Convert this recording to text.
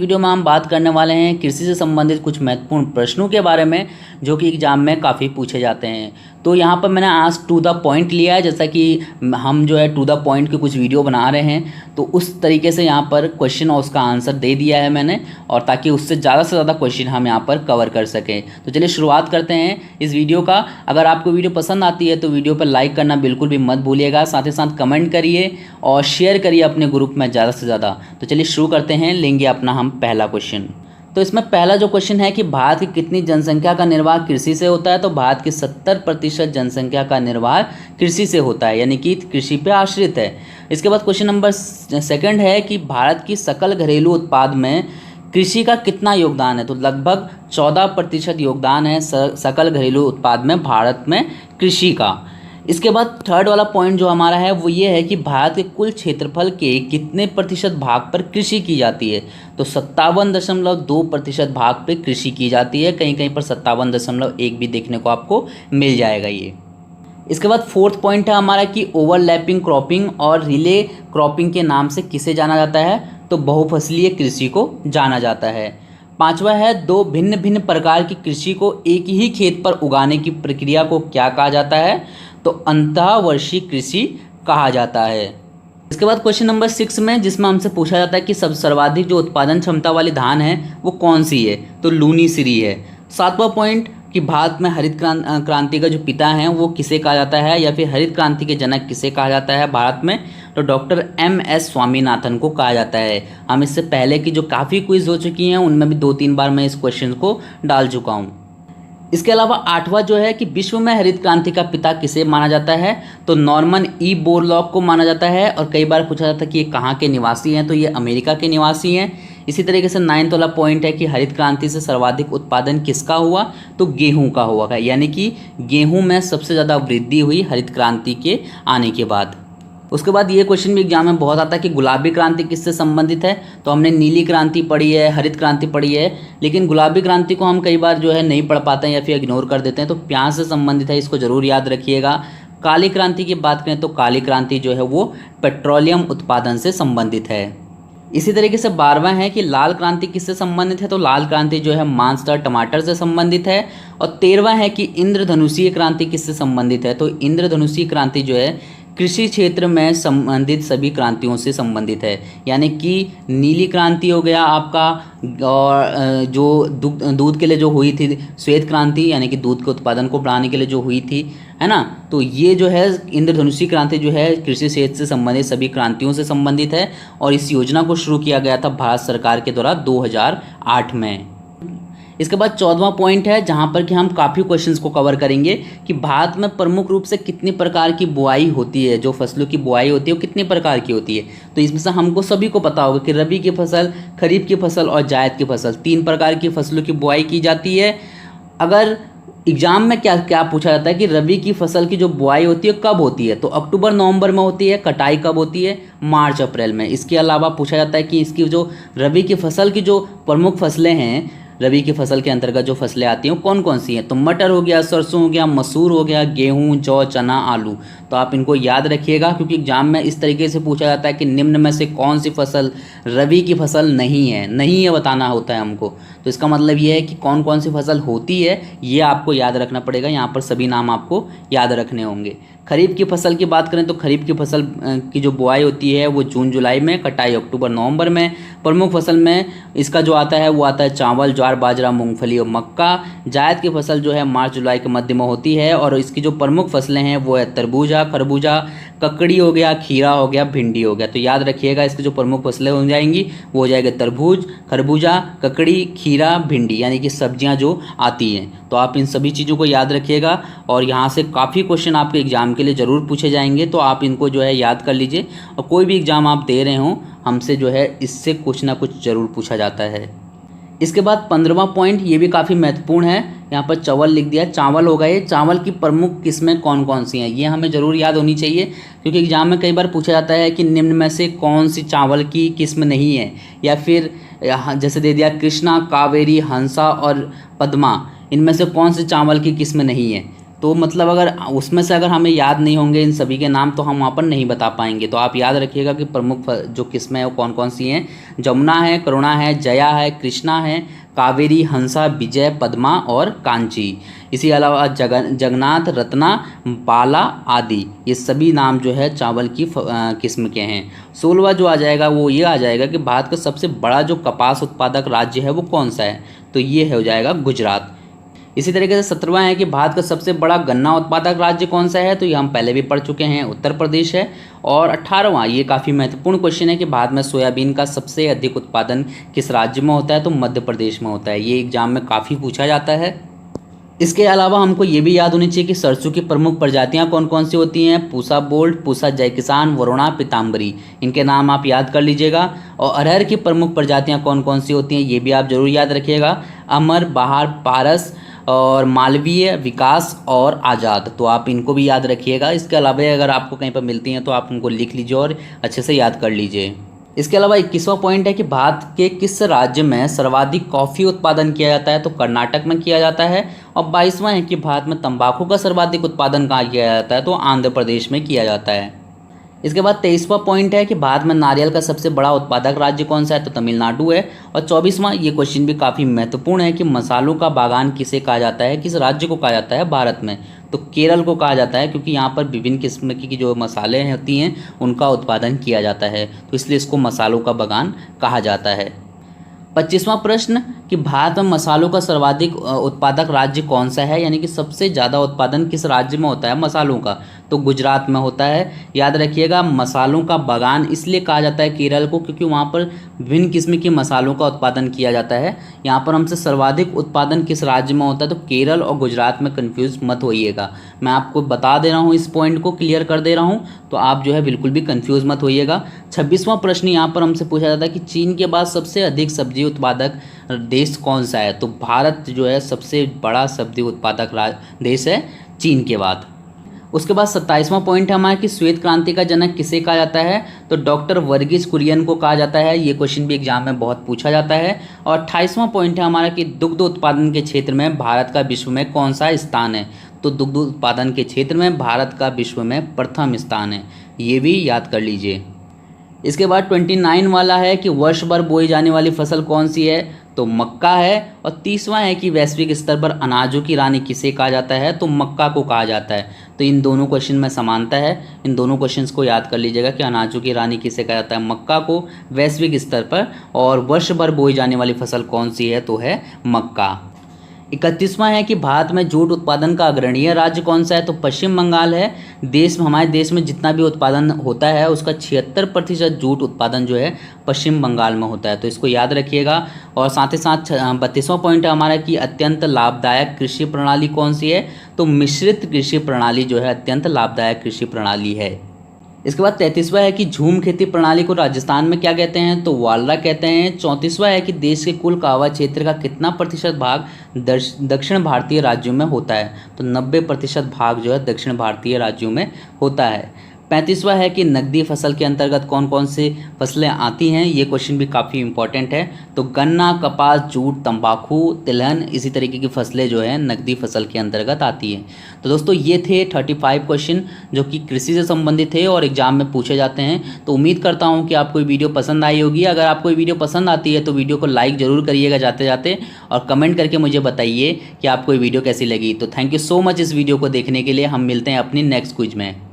Video में हम बात करने वाले हैं कृषि से संबंधित कुछ महत्वपूर्ण प्रश्नों के बारे में जो कि एग्जाम में काफ़ी पूछे जाते हैं। तो यहाँ पर मैंने आज टू द पॉइंट लिया है, जैसा कि हम जो है टू द पॉइंट के कुछ वीडियो बना रहे हैं, तो उस तरीके से यहाँ पर क्वेश्चन और उसका आंसर दे दिया है मैंने, और ताकि उससे ज़्यादा से ज़्यादा क्वेश्चन हम यहाँ पर कवर कर सकें। तो चलिए शुरुआत करते हैं इस वीडियो का। अगर आपको वीडियो पसंद आती है तो वीडियो पर लाइक करना बिल्कुल भी मत भूलिएगा, साथ ही साथ कमेंट करिए और शेयर करिए अपने ग्रुप में ज़्यादा से ज़्यादा। तो चलिए शुरू करते हैं, लेंगे अपना हम पहला क्वेश्चन। तो इसमें पहला जो क्वेश्चन है कि भारत की कितनी जनसंख्या का निर्वाह कृषि से होता है, तो भारत की 70% जनसंख्या का निर्वाह कृषि से होता है, यानी कि कृषि पे आश्रित है। इसके बाद क्वेश्चन नंबर सेकंड है कि भारत की सकल घरेलू उत्पाद में कृषि का कितना योगदान है, तो लगभग 14% योगदान है सकल घरेलू उत्पाद में भारत में कृषि का। इसके बाद थर्ड वाला पॉइंट जो हमारा है वो ये है कि भारत के कुल क्षेत्रफल के कितने प्रतिशत भाग पर कृषि की जाती है, तो 57.2% भाग पे कृषि की जाती है। कहीं कहीं पर 57.1 भी देखने को आपको मिल जाएगा ये। इसके बाद फोर्थ पॉइंट है हमारा कि ओवरलैपिंग क्रॉपिंग और रिले क्रॉपिंग के नाम से किसे जाना जाता है, तो बहुफसलीय कृषि को जाना जाता है। पांचवा है दो भिन्न भिन्न प्रकार की कृषि को एक ही खेत पर उगाने की प्रक्रिया को क्या कहा जाता है, तो अंतःवर्षीय कृषि कहा जाता है। इसके बाद क्वेश्चन नंबर 6 में जिसमें हमसे पूछा जाता है कि सर्वाधिक जो उत्पादन क्षमता वाली धान है वो कौन सी है, तो लूनी है। सातवां पॉइंट कि भारत में हरित क्रांति का जो पिता हैं वो किसे कहा जाता है, या फिर हरित क्रांति के जनक किसे कहा जाता है भारत में, तो डॉक्टर MS स्वामीनाथन को कहा जाता है। हम इससे पहले की जो काफ़ी क्विज हो चुकी हैं उनमें भी 2-3 बार मैं इस क्वेश्चन को डाल चुका हूँ। इसके अलावा आठवां जो है कि विश्व में हरित क्रांति का पिता किसे माना जाता है, तो नॉर्मन E बोरलॉग को माना जाता है, और कई बार पूछा जाता है कि ये कहाँ के निवासी हैं, तो ये अमेरिका के निवासी हैं। इसी तरीके से 9वां वाला पॉइंट है कि हरित क्रांति से सर्वाधिक उत्पादन किसका हुआ, तो गेहूं का हुआ है, यानी कि गेहूं में सबसे ज़्यादा वृद्धि हुई हरित क्रांति के आने के बाद। उसके बाद ये क्वेश्चन भी एग्जाम में बहुत आता है कि गुलाबी क्रांति किससे संबंधित है, तो हमने नीली क्रांति पढ़ी है, हरित क्रांति पढ़ी है, लेकिन गुलाबी क्रांति को हम कई बार जो है नहीं पढ़ पाते हैं या फिर इग्नोर कर देते हैं, तो प्याज से संबंधित है, इसको जरूर याद रखिएगा। काली क्रांति की बात करें तो काली क्रांति जो है वो पेट्रोलियम उत्पादन से संबंधित है। इसी तरीके से 12वां है कि लाल क्रांति किससे संबंधित है, तो लाल क्रांति जो है मांसदार टमाटर से संबंधित है। और 13वां है कि इंद्रधनुषीय क्रांति किससे संबंधित है, तो इंद्रधनुषीय क्रांति जो है कृषि क्षेत्र में संबंधित सभी क्रांतियों से संबंधित है, यानी कि नीली क्रांति हो गया आपका, और जो दूध के लिए जो हुई थी श्वेत क्रांति, यानी कि दूध के उत्पादन को बढ़ाने के लिए जो हुई थी, है ना, तो ये जो है इंद्रधनुषी क्रांति जो है कृषि क्षेत्र से संबंधित सभी क्रांतियों से संबंधित है, और इस योजना को शुरू किया गया था भारत सरकार के द्वारा 2008 में। इसके बाद 14वां पॉइंट है जहां पर कि हम काफ़ी क्वेश्चंस को कवर करेंगे कि भारत में प्रमुख रूप से कितने प्रकार की बुआई होती है, जो फसलों की बुआई होती है वो कितने प्रकार की होती है, तो इसमें से हमको सभी को पता होगा कि रबी की फसल, खरीफ की फसल और जायद की फसल, 3 प्रकार की फसलों की बुआई की जाती है। अगर एग्जाम में क्या पूछा जाता है कि रबी की फसल की जो बुआई होती है कब होती है, तो अक्टूबर नवंबर में होती है, कटाई कब होती है, मार्च अप्रैल में। इसके अलावा पूछा जाता है कि इसकी जो रबी की फसल की जो प्रमुख फसलें हैं, रबी की फसल के अंतर्गत जो फसलें आती हैं कौन कौन सी हैं, तो मटर हो गया, सरसों हो गया, मसूर हो गया, गेहूं, जौ, चना, आलू। तो आप इनको याद रखिएगा क्योंकि एग्जाम में इस तरीके से पूछा जाता है कि निम्न में से कौन सी फसल रबी की फसल नहीं है बताना होता है हमको। तो इसका मतलब ये है कि कौन कौन सी फसल होती है ये आपको याद रखना पड़ेगा, यहाँ पर सभी नाम आपको याद रखने होंगे। खरीफ की फसल की बात करें तो खरीफ की फसल की जो बुआई होती है वो जून जुलाई में, कटाई अक्टूबर नवंबर में। प्रमुख फसल में इसका जो आता है वो आता है चावल, ज्वार, बाजरा, मूंगफली और मक्का। जायद की फसल जो है मार्च जुलाई के मध्य में होती है, और इसकी जो प्रमुख फसलें हैं वो है तरबूजा, खरबूजा, ककड़ी हो गया, खीरा हो गया, भिंडी हो गया। तो याद रखिएगा इसकी जो प्रमुख फसलें हो जाएंगी वो हो जाएगा तरबूज, खरबूजा, ककड़ी, खीरा, भिंडी, यानी कि सब्जियां जो आती हैं। तो आप इन सभी चीज़ों को याद रखिएगा, और यहाँ से काफ़ी क्वेश्चन आपके एग्जाम के लिए ज़रूर पूछे जाएंगे, तो आप इनको जो है याद कर लीजिए। और कोई भी एग्ज़ाम आप दे रहे हों हमसे जो है इससे कुछ ना कुछ ज़रूर पूछा जाता है। इसके बाद 15वां पॉइंट ये भी काफ़ी महत्वपूर्ण है, यहाँ पर चावल लिख दिया, चावल होगा ये। चावल की प्रमुख किस्में कौन कौन सी हैं ये हमें ज़रूर याद होनी चाहिए, क्योंकि एग्जाम में कई बार पूछा जाता है कि निम्न में से कौन सी चावल की किस्म नहीं है, या फिर जैसे दे दिया कृष्णा, कावेरी, हंसा और पद्मा, इनमें से कौन सी चावल की किस्म नहीं है। तो मतलब अगर उसमें से अगर हमें याद नहीं होंगे इन सभी के नाम तो हम वहाँ पर नहीं बता पाएंगे। तो आप याद रखिएगा कि प्रमुख जो किस्में हैं वो कौन कौन सी हैं। जमुना है, करुणा है, जया है, कृष्णा है, कावेरी, हंसा, विजय, पद्मा और कांची। इसी अलावा जगन्नाथ, रत्ना, बाला आदि, ये सभी नाम जो है चावल की किस्म के हैं। 16वां जो आ जाएगा वो ये आ जाएगा कि भारत का सबसे बड़ा जो कपास उत्पादक राज्य है वो कौन सा है, तो ये हो जाएगा गुजरात। इसी तरीके से 17वां है कि भारत का सबसे बड़ा गन्ना उत्पादक राज्य कौन सा है, तो ये हम पहले भी पढ़ चुके हैं, उत्तर प्रदेश है। और 18वां, ये काफ़ी महत्वपूर्ण क्वेश्चन है कि भारत में सोयाबीन का सबसे अधिक उत्पादन किस राज्य में होता है, तो मध्य प्रदेश में होता है। ये एग्जाम में काफ़ी पूछा जाता है। इसके अलावा हमको ये भी याद होनी चाहिए कि सरसों की प्रमुख प्रजातियां कौन कौन सी होती हैं। पूसा गोल्ड, पूसा जय किसान, वरुणा, पीताम्बरी, इनके नाम आप याद कर लीजिएगा। और अरहर की प्रमुख प्रजातियां कौन कौन सी होती हैं ये भी आप जरूर याद रखिएगा। अमर, बहार, पारस और मालवीय, विकास और आज़ाद, तो आप इनको भी याद रखिएगा। इसके अलावा अगर आपको कहीं पर मिलती हैं तो आप उनको लिख लीजिए और अच्छे से याद कर लीजिए। इसके अलावा 21वां पॉइंट है कि भारत के किस राज्य में सर्वाधिक कॉफ़ी उत्पादन किया जाता है, तो कर्नाटक में किया जाता है। और 22वां है कि भारत में तंबाकू का सर्वाधिक उत्पादन कहाँ किया जाता है, तो आंध्र प्रदेश में किया जाता है। इसके बाद 23वां पॉइंट है कि भारत में नारियल का सबसे बड़ा उत्पादक राज्य कौन सा है, तो तमिलनाडु है। और 24वां, ये क्वेश्चन भी काफ़ी महत्वपूर्ण है कि मसालों का बागान किसे कहा जाता है, किस राज्य को कहा जाता है भारत में, तो केरल को कहा जाता है, क्योंकि यहाँ पर विभिन्न किस्म की जो मसाले होती हैं उनका उत्पादन किया जाता है, तो इसलिए इसको मसालों का बागान कहा जाता है। 25वां प्रश्न कि भारत में मसालों का सर्वाधिक उत्पादक राज्य कौन सा है, यानी कि सबसे ज़्यादा उत्पादन किस राज्य में होता है मसालों का, तो गुजरात में होता है। याद रखिएगा, मसालों का बागान इसलिए कहा जाता है केरल को क्योंकि वहाँ पर विभिन्न किस्म के मसालों का उत्पादन किया जाता है। यहाँ पर हमसे सर्वाधिक उत्पादन किस राज्य में होता है, तो केरल और गुजरात में कन्फ्यूज़ मत होइएगा। मैं आपको बता दे रहा हूँ, इस पॉइंट को क्लियर कर दे रहा हूँ, तो आप जो है बिल्कुल भी कन्फ्यूज़ मत होइएगा। 26वां प्रश्न यहाँ पर हमसे पूछा जाता है कि चीन के बाद सबसे अधिक सब्जी उत्पादक देश कौन सा है, तो भारत जो है सबसे बड़ा सब्जी उत्पादक देश है चीन के बाद। उसके बाद 27वां पॉइंट है हमारा कि श्वेत क्रांति का जनक किसे कहा जाता है, तो डॉक्टर वर्गीज कुरियन को कहा जाता है। ये क्वेश्चन भी एग्जाम में बहुत पूछा जाता है। और 28वां पॉइंट है हमारा कि दुग्ध उत्पादन के क्षेत्र में भारत का विश्व में कौन सा स्थान है, तो दुग्ध उत्पादन के क्षेत्र में भारत का विश्व में प्रथम स्थान है, ये भी याद कर लीजिए। इसके बाद 29 वाला है कि वर्ष भर बोई जाने वाली फसल कौन सी है, तो मक्का है। और 30वां है कि वैश्विक स्तर पर अनाजों की रानी किसे कहा जाता है, तो मक्का को कहा जाता है। तो इन दोनों क्वेश्चन में समानता है, इन दोनों क्वेश्चंस को याद कर लीजिएगा कि अनाजों की रानी किसे कहा जाता है, मक्का को वैश्विक स्तर पर। और वर्ष भर बोई जाने वाली फसल कौन सी है, तो है मक्का। 31वां है कि भारत में जूट उत्पादन का अग्रणीय राज्य कौन सा है, तो पश्चिम बंगाल है। हमारे देश में जितना भी उत्पादन होता है उसका 76% जूट उत्पादन जो है पश्चिम बंगाल में होता है, तो इसको याद रखिएगा। और साथ ही साथ 32वां पॉइंट है हमारा कि अत्यंत लाभदायक कृषि प्रणाली कौन सी है, तो मिश्रित कृषि प्रणाली जो है अत्यंत लाभदायक कृषि प्रणाली है। इसके बाद 33वां है कि झूम खेती प्रणाली को राजस्थान में क्या कहते हैं, तो वालरा कहते हैं। 34वां है कि देश के कुल कहवा क्षेत्र का कितना प्रतिशत भाग दक्षिण भारतीय राज्यों में होता है, तो 90% भाग जो है दक्षिण भारतीय राज्यों में होता है। 35वां है कि नकदी फसल के अंतर्गत कौन कौन सी फसलें आती हैं, ये क्वेश्चन भी काफ़ी इंपॉर्टेंट है। तो गन्ना, कपास, जूट, तंबाकू, तिलहन, इसी तरीके की फसलें जो है नकदी फसल के अंतर्गत आती हैं। तो दोस्तों ये थे 35 क्वेश्चन जो कि कृषि से संबंधित थे और एग्जाम में पूछे जाते हैं। तो उम्मीद करता हूँ कि आपको ये वीडियो पसंद आई होगी। अगर आपको ये वीडियो पसंद आती है तो वीडियो को लाइक ज़रूर करिएगा जाते जाते, और कमेंट करके मुझे बताइए कि आपको ये वीडियो कैसी लगी। तो थैंक यू सो मच इस वीडियो को देखने के लिए। हम मिलते हैं अपनी नेक्स्ट क्विज में।